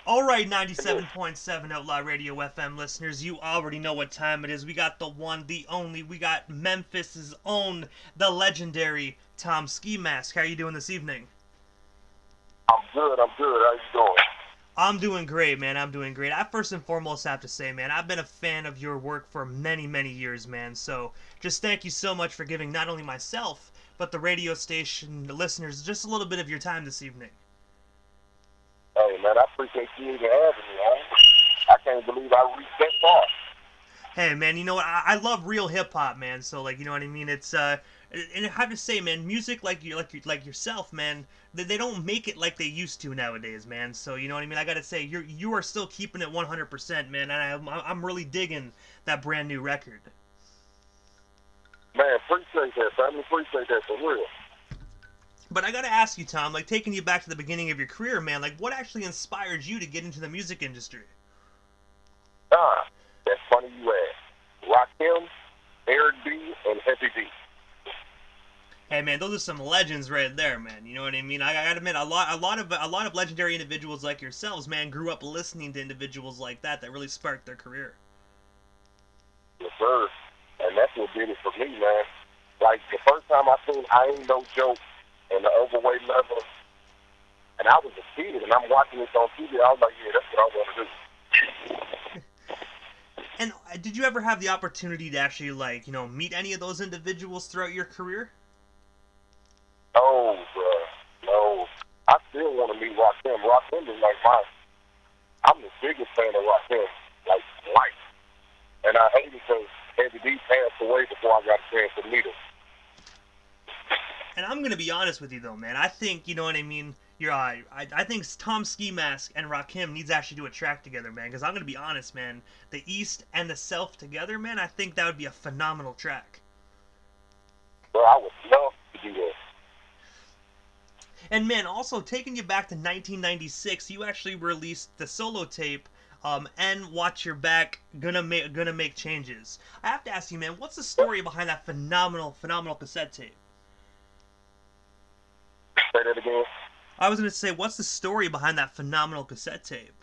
All right, 97.7 Outlaw Radio FM listeners, you already know what time it is. We got the one, the only, we got Memphis's own, the legendary Tom Skeemask. How you doing this evening? I'm good. I'm good. How you doing? I'm doing great, man. I'm doing great. I first and foremost have to say, man, I've been a fan of your work for many, many years, man. So just thank you so much for giving not only myself, but the radio station, the listeners, just a little bit of your time this evening. Hey, man, I appreciate you even having me, man. I can't believe I reached that far. Hey, man, you know what? I love real hip hop, man. So, like, you know what I mean? And I have to say, man, music like yourself, man, they don't make it like they used to nowadays, man. So, you know what I mean? I gotta say, you are still keeping it 100%, man. And I'm really digging that brand new record. Man, appreciate that, family. Appreciate that for real. But I gotta ask you, Tom, like taking you back to the beginning of your career, man, like what actually inspired you to get into the music industry? Ah, that's funny you ask. Rakim, Eric B, and Heavy D. Hey, man, those are some legends right there, man. You know what I mean? I gotta admit, a lot of legendary individuals like yourselves, man, grew up listening to individuals like that really sparked their career. Yes, sir. And that's what did it for me, man. Like, the first time I seen I Ain't No Joke and the Overweight Level, and I was a kid, and I'm watching this on TV, I was like, yeah, that's what I want to do. And did you ever have the opportunity to actually, like, meet any of those individuals throughout your career? No, bro. No. I still want to meet Rakim. Rakim is like I'm the biggest fan of Rakim, like, life. And I hate it because Heavy D passed away before I got a chance to meet him. And I'm gonna be honest with you though, man. I think you know what I mean. I think Tom Skeemask and Rakim needs to actually do a track together, man. Because I'm gonna be honest, man. The East and the South together, man. I think that would be a phenomenal track. Bro, I would love to do that. And man, also taking you back to 1996, you actually released the solo tape. And Watch Your Back, gonna make changes. I have to ask you, man, what's the story behind that phenomenal cassette tape? Say that again. I was gonna say, what's the story behind that phenomenal cassette tape?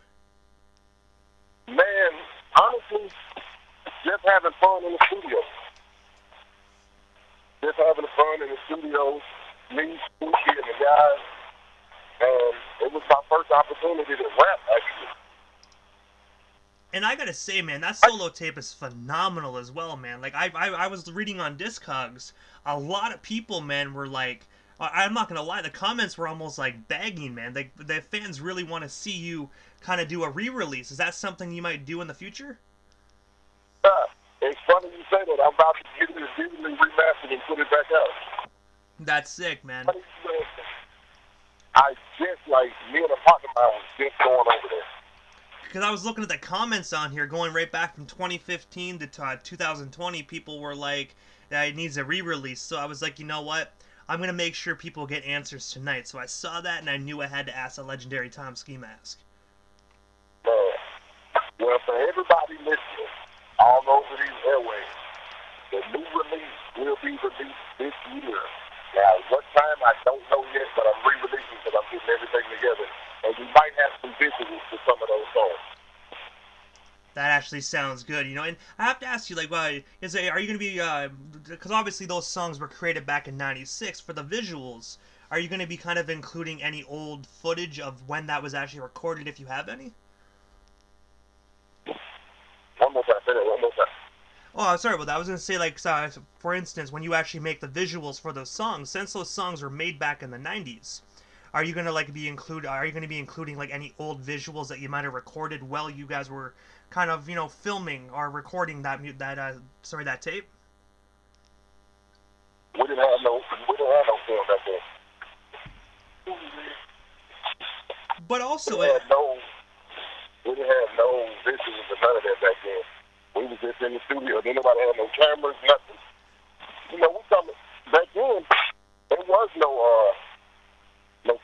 Man, honestly, just having fun in the studio. Just having fun in the studio, me, Spooky, and the guys. And it was my first opportunity to rap, actually. And I gotta say, man, that solo tape is phenomenal as well, man. Like, I was reading on Discogs, a lot of people, man, were like, I'm not gonna lie, the comments were almost like begging, man. The fans really want to see you kind of do a re-release. Is that something you might do in the future? It's funny you say that. I'm about to get it digitally remastered and put it back out. That's sick, man. I just, like, me and a partner of mine was just going over there. Because I was looking at the comments on here, going right back from 2015 to 2020, people were like, that it needs a re-release. So I was like, you know what? I'm going to make sure people get answers tonight. So I saw that, and I knew I had to ask the legendary Tom Skeemask. Well, for everybody listening, all over these airways, the new release will be released this year. Now, what time, I don't know yet, but I'm re-releasing because I'm getting everything together. And we might have some visuals for some of those songs. That actually sounds good, and I have to ask you, like, are you going to be, because obviously those songs were created back in '96, for the visuals, are you going to be kind of including any old footage of when that was actually recorded, if you have any? One more time, say that one more time. Oh, I'm sorry about that. I was going to say, like, for instance, when you actually make the visuals for those songs, since those songs were made back in the '90s, are you going to be including like any old visuals that you might have recorded while you guys were kind of, filming or recording that tape? We didn't have no film back then. But also, we didn't have no visuals or none of that back then. We was just in the studio. Didn't nobody have no cameras, nothing. We talking back then. There was no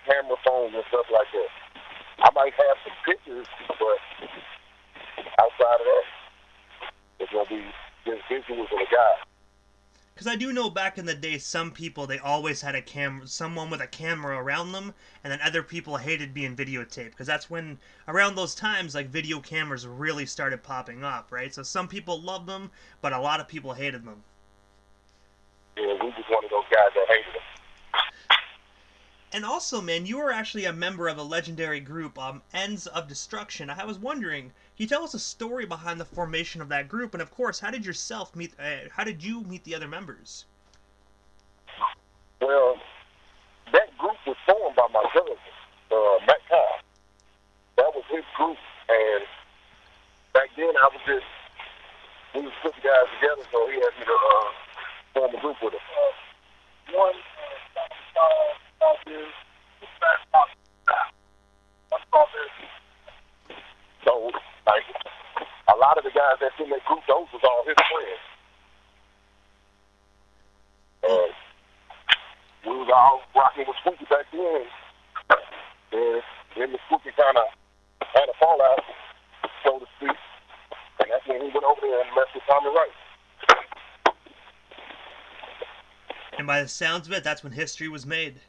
camera phones and stuff like that. I might have some pictures, but outside of that, it's gonna be just visuals of the guy. Because I do know back in the day, some people, they always had a camera, someone with a camera around them, and then other people hated being videotaped. Because that's when, around those times, like, video cameras really started popping up, right? So some people loved them, but a lot of people hated them. Yeah, we just one of those guys that hated them. And also, man, you were actually a member of a legendary group, Ends of Destruction. I was wondering, can you tell us a story behind the formation of that group? And of course, how did you meet the other members? Well, that group was formed by my cousin, Matt Kyle. That was his group, and back then we was putting guys together, so he had me to form a group with him. So, like, a lot of the guys that's in that group, those was all his friends. And we was all rocking with Spooky back then. And then the Spooky kind of had a fallout, so to speak. And that's when he went over there and messed with Tommy Wright. And by the sounds of it, that's when history was made.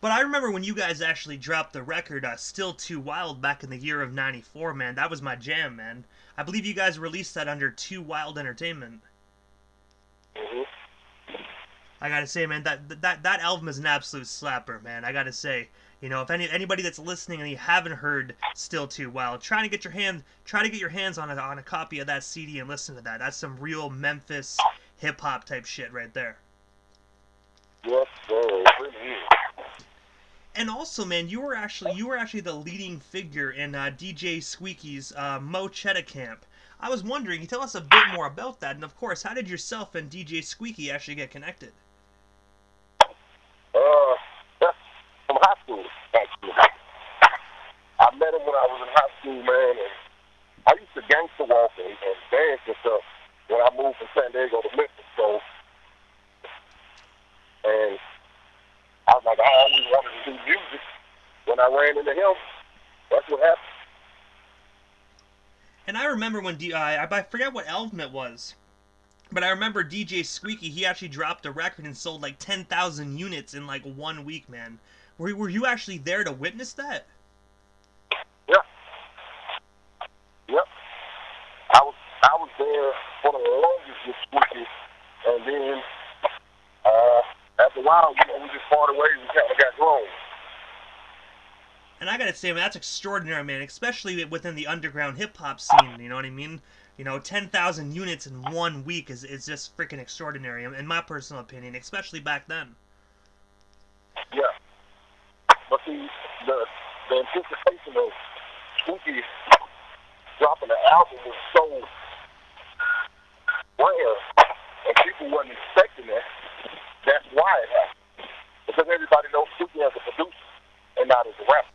But I remember when you guys actually dropped the record, Still Too Wild, back in the year of '94, man. That was my jam, man. I believe you guys released that under Too Wild Entertainment. Mm-hmm. I gotta say, man, that album is an absolute slapper, man. I gotta say, you know, if anybody that's listening and you haven't heard Still Too Wild, try to get your hands on a copy of that CD and listen to that. That's some real Memphis hip hop type shit right there. Yes, sir. It really is. And also, man, you were actually the leading figure in DJ Squeaky's Mo Cheddar Camp. I was wondering, can you tell us a bit more about that? And of course, how did yourself and DJ Squeaky actually get connected? That's from high school, actually. I met him when I was in high school, man, and I used to gangster walk and dance and stuff when I moved from San Diego to Memphis. So, and I was like, I always wanted to do music. When I ran into him, that's what happened. And I remember when I forget what album it was, but I remember DJ Squeaky, he actually dropped a record and sold like 10,000 units in like 1 week, man. Were you actually there to witness that? Yeah. Yep. I was there for the longest with Squeaky, and then after a while, you know, we just parted ways and kind of got grown. And I gotta say, man, that's extraordinary, man, especially within the underground hip-hop scene, you know what I mean? You know, 10,000 units in 1 week is just freaking extraordinary, in my personal opinion, especially back then. Yeah. But see, the anticipation of Spooky dropping an album was so rare, and people wasn't expecting that. That's why it happened. Because everybody knows Spooky as a producer and not as a rapper.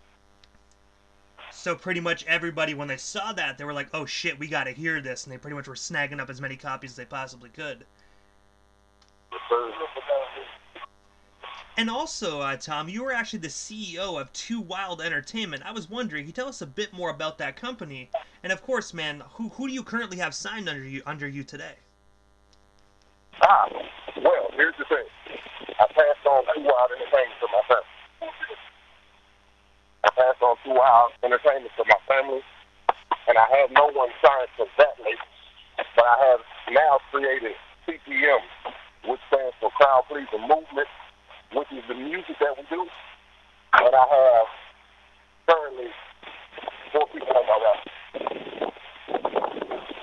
So pretty much everybody, when they saw that, they were like, oh shit, we gotta hear this, and they pretty much were snagging up as many copies as they possibly could. And also, Tom, you were actually the CEO of Too Wild Entertainment. I was wondering, can you tell us a bit more about that company? And of course, man, who do you currently have signed under you today? Well, here's the thing. I passed on Too Wild Entertainment to my family. I passed on Too Wild Entertainment to my family, and I have no one signed to that label. But I have now created CPM, which stands for Crowd Pleasing Movement, which is the music that we do. And I have currently 4 people on my roster.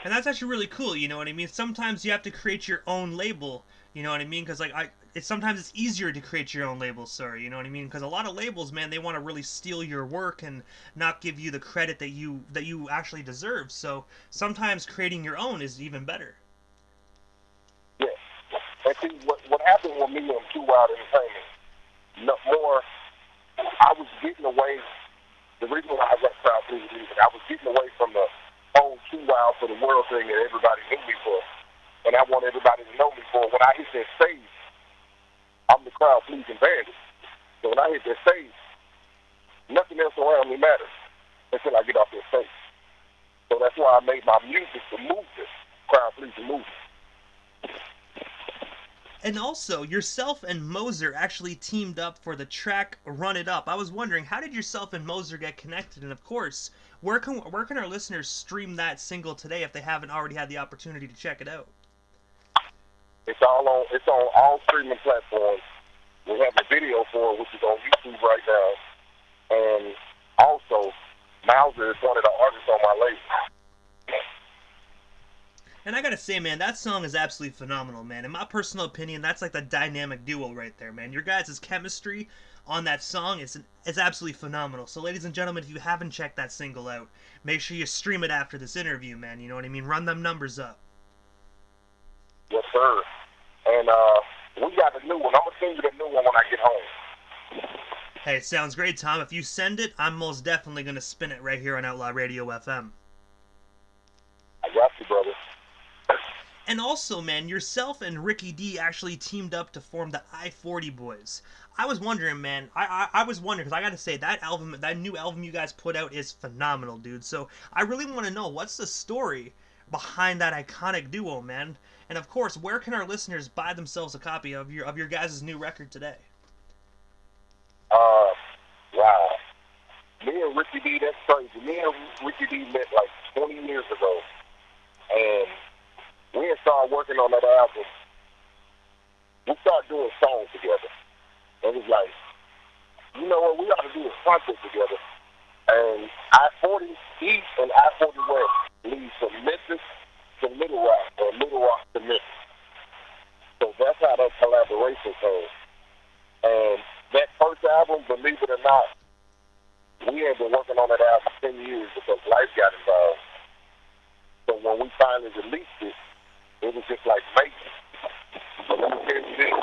And that's actually really cool, you know what I mean? Sometimes you have to create your own label, you know what I mean? Because like sometimes it's easier to create your own label, sorry, you know what I mean? Because a lot of labels, man, they want to really steal your work and not give you the credit that you actually deserve. So sometimes creating your own is even better. Yeah. And see, what happened with me on Too Wild Entertainment, more, I was getting away, the reason why I left Crowd Pleasing Music, I was getting away from the whole Too Wild for the World thing that everybody knew me for. And I want everybody to know me for. When I hit that stage, I'm the crowd pleasing bandit. So when I hit that stage, nothing else around me matters until I get off that stage. So that's why I made my music to move it. Crowd pleasing movement. And also, yourself and Moser actually teamed up for the track "Run It Up." I was wondering, how did yourself and Moser get connected? And of course, where can our listeners stream that single today if they haven't already had the opportunity to check it out? It's on all streaming platforms. We have a video for it, which is on YouTube right now. And also, Mauser is one of the artists on my label. And I gotta say, man, that song is absolutely phenomenal, man. In my personal opinion, that's like the dynamic duo right there, man. Your guys' chemistry on that song is absolutely phenomenal. So, ladies and gentlemen, if you haven't checked that single out, make sure you stream it after this interview, man. You know what I mean? Run them numbers up. Yes, sir. And we got a new one. I'm going to send you the new one when I get home. Hey, it sounds great, Tom. If you send it, I'm most definitely going to spin it right here on Outlaw Radio FM. I got you, brother. And also, man, yourself and Ricky D actually teamed up to form the I-40 Boys. I was wondering, man, I was wondering, because I gotta say, that new album you guys put out is phenomenal, dude. So I really want to know, what's the story behind that iconic duo, man? And of course, where can our listeners buy themselves a copy of your guys' new record today? Wow. Me and Ricky D, that's crazy. Me and Ricky D met like 20 years ago. And we started working on that album. We started doing songs together. And it was like, you know what, we ought to do a concert together. And I-40 East and I-40 West leads from Memphis to Little Rock, or Little Rock to Memphis. So that's how that collaboration came. And that first album, believe it or not, we had been working on that album 10 years because life got involved. So when we finally released it, it was just like making. So let me tell you this.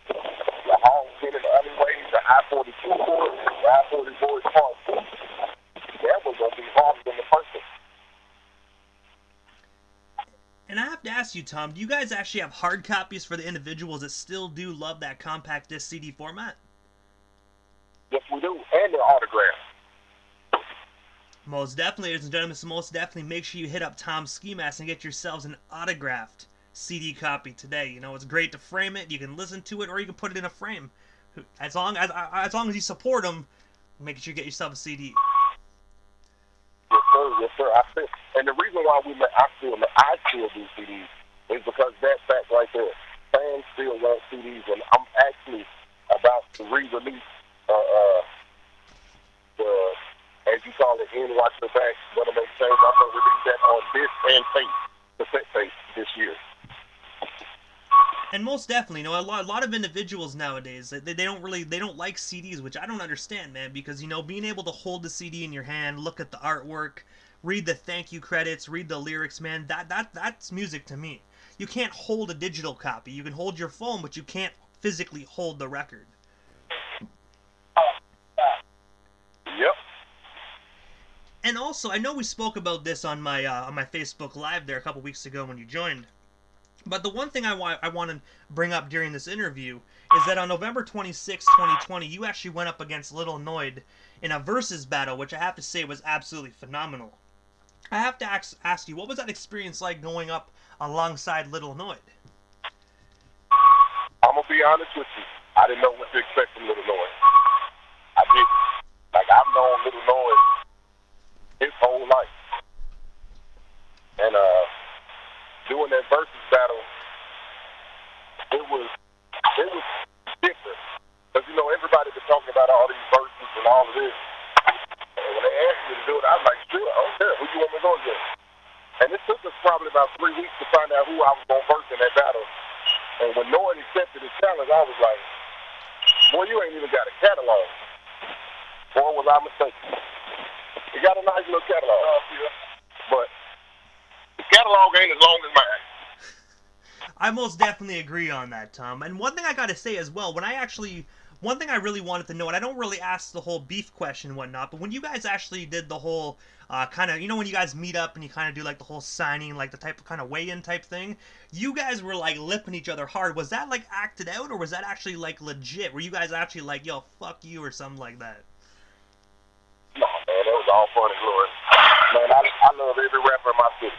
The homes in the alleyways, the I-42 boys, the I-40 boys part 2, that was going to be harder than the first one. And I have to ask you, Tom, do you guys actually have hard copies for the individuals that still do love that compact disc CD format? Yes, we do. And they're autographed. Most definitely, ladies and gentlemen, so most definitely make sure you hit up Tom Skeemask and get yourselves an autographed CD copy today. You know, it's great to frame it, you can listen to it, or you can put it in a frame. As long as you support them, make sure you get yourself a CD. Yes, sir. Yes, sir. And the reason why I still do CDs is because that fact right there. Fans still want CDs, and I'm actually about to re-release the, as you call it, in Watch the Back, Gonna Make Change. I'm going to release that on disc and tape, cassette tape this year. And most definitely, you know, a lot of individuals nowadays, they don't like CDs, which I don't understand, man, because, you know, being able to hold the CD in your hand, look at the artwork, read the thank you credits, read the lyrics, man, that's music to me. You can't hold a digital copy. You can hold your phone, but you can't physically hold the record. Yep. And also, I know we spoke about this on my Facebook Live there a couple weeks ago when you joined. But the one thing I want to bring up during this interview is that on November 26, 2020, you actually went up against Little Noid in a versus battle, which I have to say was absolutely phenomenal. I have to ask you, what was that experience like going up alongside Little Noid? I'm going to be honest with you. I didn't know what to expect from Little Noid. I didn't. Like, I've known Little Noid his whole life. And, doing that versus battle, it was different. Because, you know, everybody been talking about all these verses and all of this. And when they asked me to do it, I was like, sure, I don't care. Who you want me to go against? And it took us probably about 3 weeks to find out who I was going to verse in that battle. And when no one accepted the challenge, I was like, boy, you ain't even got a catalog. Boy, was I mistaken. You got a nice little catalog. But the catalog ain't as long as mine. I most definitely agree on that, Tom. And one thing I gotta say as well, one thing I really wanted to know, and I don't really ask the whole beef question and whatnot, but when you guys actually did the whole kind of, you know, when you guys meet up and you kind of do like the whole signing, like the type of kind of weigh-in type thing, you guys were like lipping each other hard. Was that like acted out, or was that actually like legit? Were you guys actually like, yo, fuck you, or something like that? No, man, that was all fun and glory. Man, I love every rapper in my city.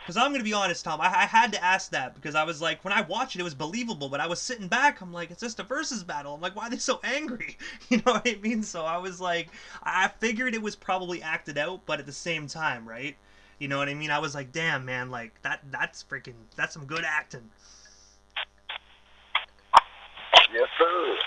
Because I'm going to be honest, Tom, I had to ask that because I was like, when I watched it, it was believable, but I was sitting back, I'm like, it's just a versus battle. I'm like, why are they so angry? You know what I mean? So I was like, I figured it was probably acted out, but at the same time, right? You know what I mean? I was like, damn, man, like, that's some good acting. Yes, sir.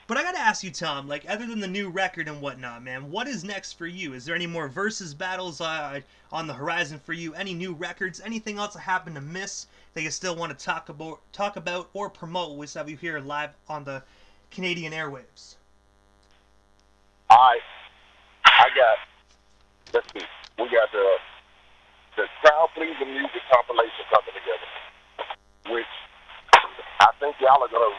But I gotta ask you, Tom, like, other than the new record and whatnot, man, what is next for you? Is there any more versus battles on the horizon for you? Any new records? Anything else I happen to miss that you still want to talk about or promote? We have you here live on the Canadian airwaves. All right. Let's see. We got the crowd pleasing music compilation coming together, which I think y'all are gonna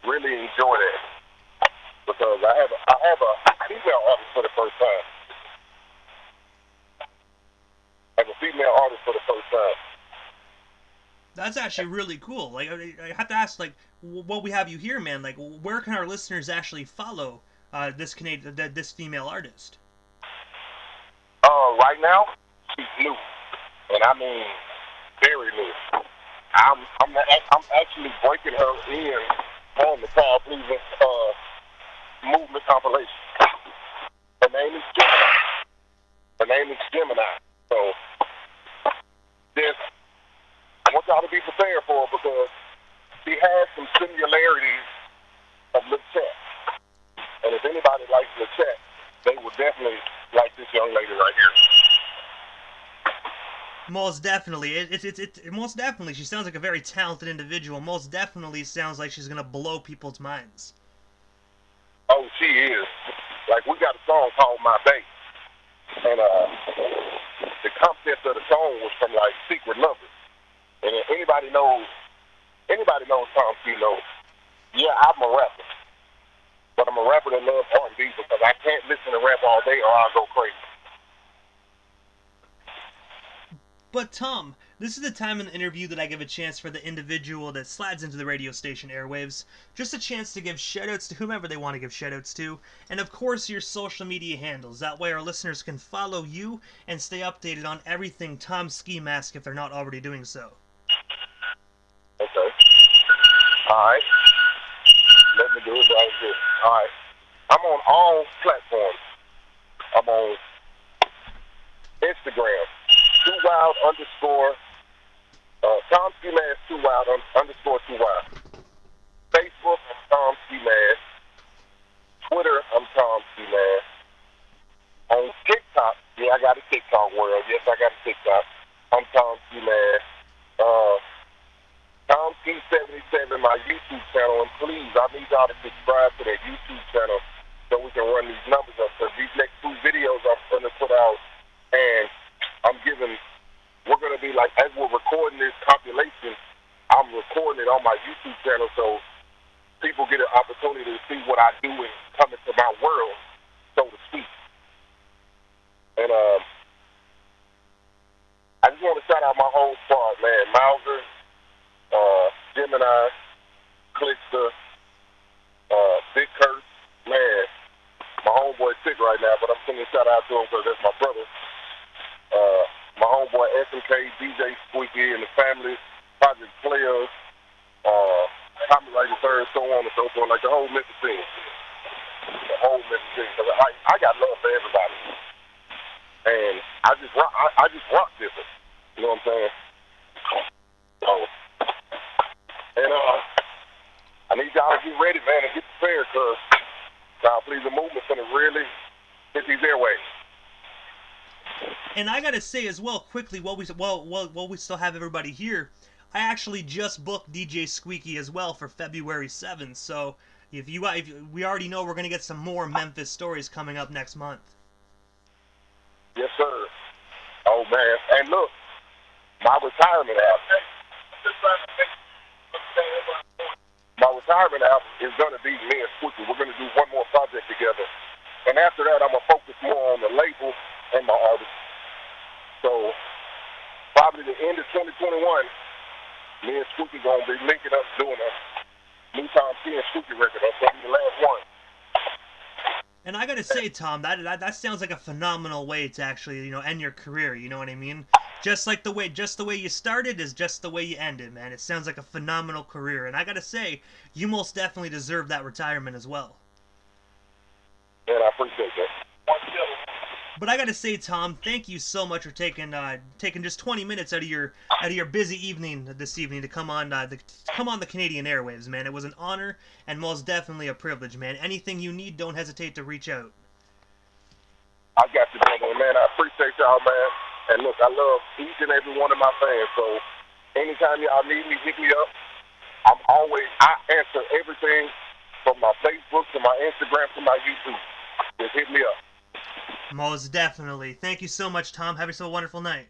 really enjoy that, because I have a female artist for the first time. I have a female artist for the first time. That's actually really cool. Like, I have to ask, like, what we have you here, man. Like, where can our listeners actually follow this female artist? Right now, she's new, and I mean very new. I'm actually breaking her in on the crowd pleasing movement compilation. Her name is Gemini. So this, I want y'all to be prepared for her, because she has some similarities of Lil Chat. And if anybody likes Lil Chat, they will definitely like this young lady right here. Most definitely. Most definitely. She sounds like a very talented individual. Most definitely sounds like she's gonna blow people's minds. Oh, she is. Like, we got a song called My Babe, and the concept of the song was from, like, Secret Lovers. And if anybody knows Tom Kilo, yeah, I'm a rapper, but I'm a rapper that loves R&B, because I can't listen to rap all day or I'll go crazy. But Tom, this is the time in the interview that I give a chance for the individual that slides into the radio station airwaves, just a chance to give shoutouts to whomever they want to give shoutouts to, and of course your social media handles. That way our listeners can follow you and stay updated on everything Tom Skeemask if they're not already doing so. Okay. Alright. Let me do it right here. Alright. I'm on all platforms. I'm on Instagram, @2wild_, Tom Skeemask 2wild _2wild. Facebook, I'm Tom Skeemask. Twitter, I'm Tom Skeemask. On TikTok, yeah, I got a TikTok world. Yes, I got a TikTok. I'm Tom Skeemask. Tom T77, my YouTube channel, and please, I need y'all to subscribe to that YouTube channel so we can run these numbers up. Because these next 2 videos I'm going to put out, and we're going to be like, as we're recording this compilation, I'm recording it on my YouTube channel so people get an opportunity to see what I do and come into my world, so to speak. And I just want to shout out my whole squad, man. Mauser, Gemini, Clickster, Big Kurt, man. My homeboy's sick right now, but I'm sending a shout out to him because that's my brother. My homeboy SMK, DJ Squeaky, and the family, Project Players, Copyright the Third, so on and so forth, like the whole Memphis team. The whole Memphis team. Cause I got love for everybody. And I just rock different. You know what I'm saying? So, and I need y'all to get ready, man, and get prepared, because Crowd Pleasing Movement's gonna really hit these airways. And I gotta say as well, quickly, while we still have everybody here, I actually just booked DJ Squeaky as well for February 7th. So if we already know we're gonna get some more Memphis stories coming up next month. Yes, sir. Oh man, and look, my retirement album. My retirement album is gonna be me and Squeaky. We're gonna do one more project together, and after that, I'm gonna focus more on the label and my artist. So probably the end of 2021, me and Squeaky gonna be linking up doing a new Tom T and Squeaky record. That's gonna be the last one. And I gotta say, Tom, that sounds like a phenomenal way to actually, end your career. You know what I mean? Just the way you started is just the way you ended, man. It sounds like a phenomenal career, and I gotta say, you most definitely deserve that retirement as well. And I appreciate that. But I gotta say, Tom, thank you so much for taking just 20 minutes out of your busy evening this evening to come on the Canadian airwaves, man. It was an honor and most definitely a privilege, man. Anything you need, don't hesitate to reach out. I got you, brother. Man, I appreciate y'all, man. And look, I love each and every one of my fans. So anytime y'all need me, hit me up. I answer everything from my Facebook to my Instagram to my YouTube. Just hit me up. Most definitely. Thank you so much, Tom. Have yourself a wonderful night.